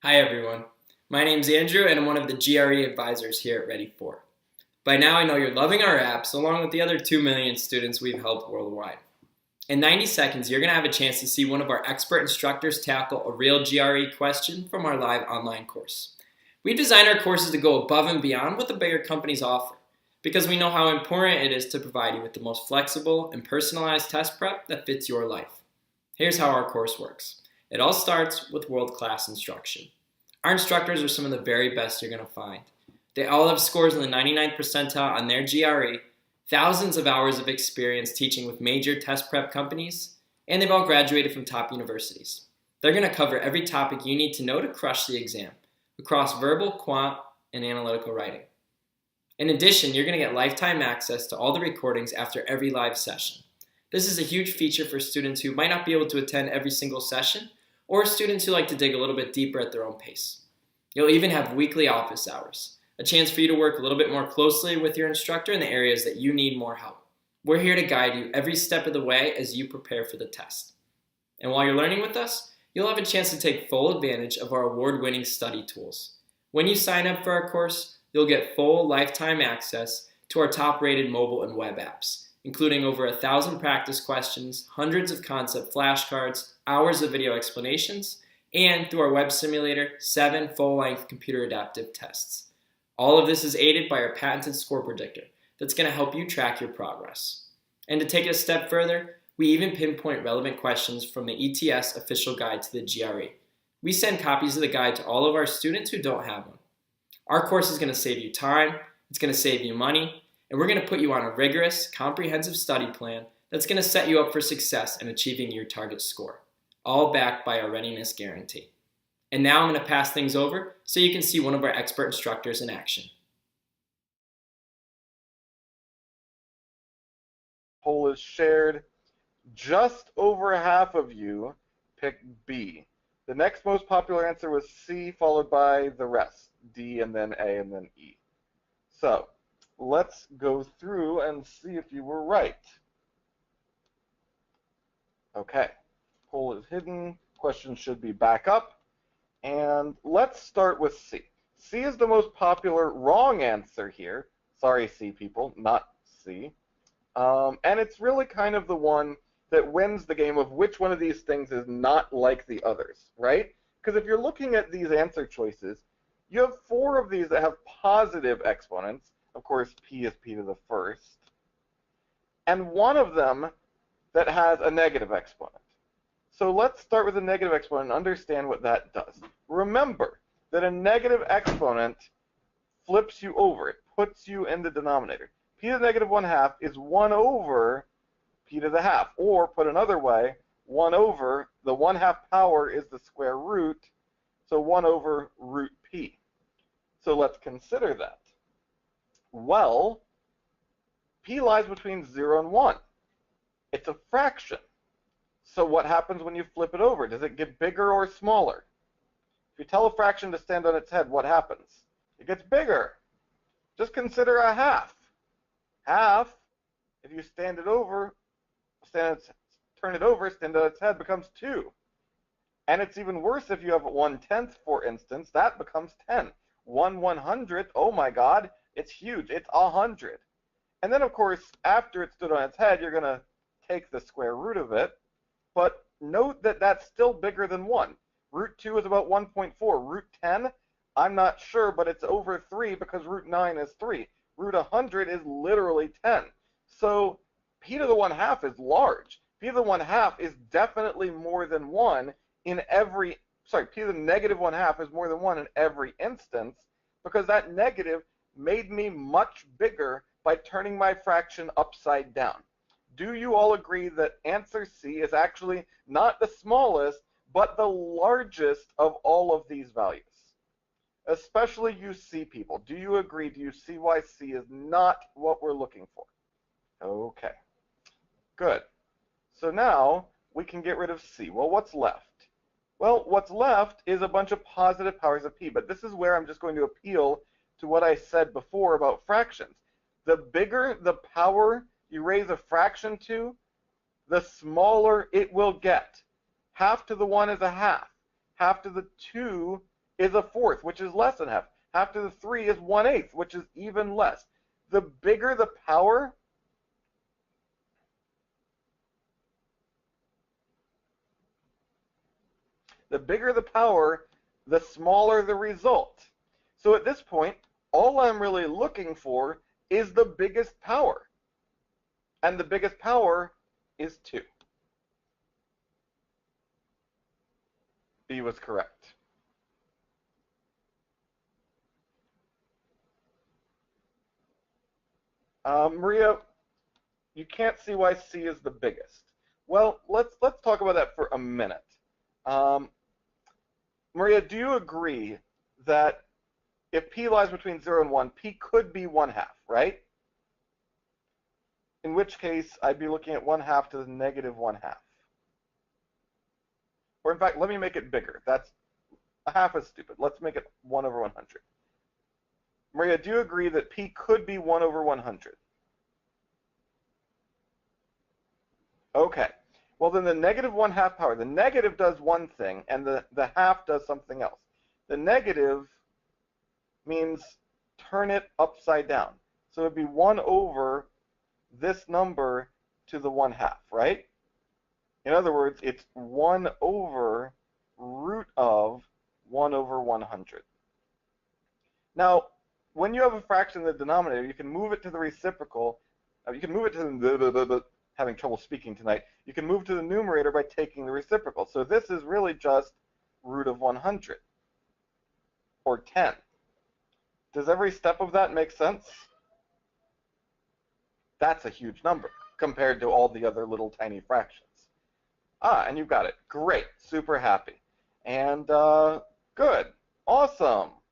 Hi everyone, my name's Andrew and I'm one of the GRE advisors here at Ready4. By now I know you're loving our apps along with the other 2 million students we've helped worldwide. In 90 seconds you're going to have a chance to see one of our expert instructors tackle a real GRE question from our live online course. We design our courses to go above and beyond what the bigger companies offer because we know how important it is to provide you with the most flexible and personalized test prep that fits your life. Here's how our course works. It all starts with world-class instruction. Our instructors are some of the very best you're going to find. They all have scores in the 99th percentile on their GRE, thousands of hours of experience teaching with major test prep companies, and they've all graduated from top universities. They're going to cover every topic you need to know to crush the exam, across verbal, quant, and analytical writing. In addition, you're going to get lifetime access to all the recordings after every live session. This is a huge feature for students who might not be able to attend every single session, or students who like to dig a little bit deeper at their own pace. You'll even have weekly office hours, a chance for you to work a little bit more closely with your instructor in the areas that you need more help. We're here to guide you every step of the way as you prepare for the test. And while you're learning with us, you'll have a chance to take full advantage of our award-winning study tools. When you sign up for our course, you'll get full lifetime access to our top-rated mobile and web apps, including over 1,000 practice questions, hundreds of concept flashcards, hours of video explanations, and through our web simulator, 7 full-length computer adaptive tests. All of this is aided by our patented score predictor that's going to help you track your progress. And to take it a step further, we even pinpoint relevant questions from the ETS official guide to the GRE. We send copies of the guide to all of our students who don't have one. Our course is going to save you time, it's going to save you money, and we're going to put you on a rigorous, comprehensive study plan that's going to set you up for success in achieving your target score, all backed by our readiness guarantee. And now I'm going to pass things over so you can see one of our expert instructors in action. Poll is shared. Just over half of you picked B. The next most popular answer was C, followed by the rest, D and then A and then E. So let's go through and see if you were right. Okay, poll is hidden. Question should be back up. And let's start with C. C is the most popular wrong answer here. Sorry, C people, not C. And it's really kind of the one that wins the game of which one of these things is not like the others, right? Because if you're looking at these answer choices, you have 4 of these that have positive exponents. Of course, P is P to the first. And 1 of them that has a negative exponent. So let's start with a negative exponent and understand what that does. Remember that a negative exponent flips you over. It puts you in the denominator. P to the negative 1/2 is 1 over P to the half. Or, put another way, 1 over the 1/2 power is the square root, so 1 over root P. So let's consider that. Well, P lies between 0 and 1. It's a fraction. So what happens when you flip it over? Does it get bigger or smaller? If you tell a fraction to stand on its head, what happens? It gets bigger. Just consider a half. Half, if you stand it over, turn it over, stand on its head, becomes 2. And it's even worse if you have 1/10, for instance. That becomes 10. 1/100th, oh my god, it's huge. It's 100. And then, of course, after it stood on its head, you're going to take the square root of it. But note that that's still bigger than 1. Root 2 is about 1.4. Root 10, I'm not sure, but it's over 3 because root 9 is 3. Root 100 is literally 10. So P to the 1/2 is large. P to the 1/2 is definitely more than 1 in every, P to the negative 1/2 is more than 1 in every instance because that negative made me much bigger by turning my fraction upside down. Do you all agree that answer C is actually not the smallest, but the largest of all of these values? Especially you C people. Do you agree? Do you see why C is not what we're looking for? Okay. Good. So now we can get rid of C. Well, what's left? Well, what's left is a bunch of positive powers of P, but this is where I'm just going to appeal to what I said before about fractions. The bigger the power you raise a fraction to, the smaller it will get. Half to the 1 is a half. Half to the 2 is a fourth, which is less than half. Half to the 3 is 1/8, which is even less. The bigger the power, the smaller the result. So at this point, all I'm really looking for is the biggest power. And the biggest power is 2. B was correct. Maria, you can't see why C is the biggest. Well, let's talk about that for a minute. Maria, do you agree that if P lies between 0 and 1, P could be 1/2, right? In which case, I'd be looking at 1/2 to the negative 1/2. Or in fact, let me make it bigger. That's a half is stupid. Let's make it 1 over 100. Maria, do you agree that P could be 1 over 100? Okay. Well, then the negative 1/2 power, the negative does one thing, and the half does something else. The negative means turn it upside down. So it'd be 1 over this number to the 1/2, right? In other words, it's 1 over root of 1 over 100. Now, when you have a fraction in the denominator, you can move it to the reciprocal. You can move it to the having trouble speaking tonight. You can move to the numerator by taking the reciprocal. So this is really just root of 100, or 10. Does every step of that make sense? That's a huge number compared to all the other little tiny fractions. And you've got it. Great. Super happy. And good. Awesome.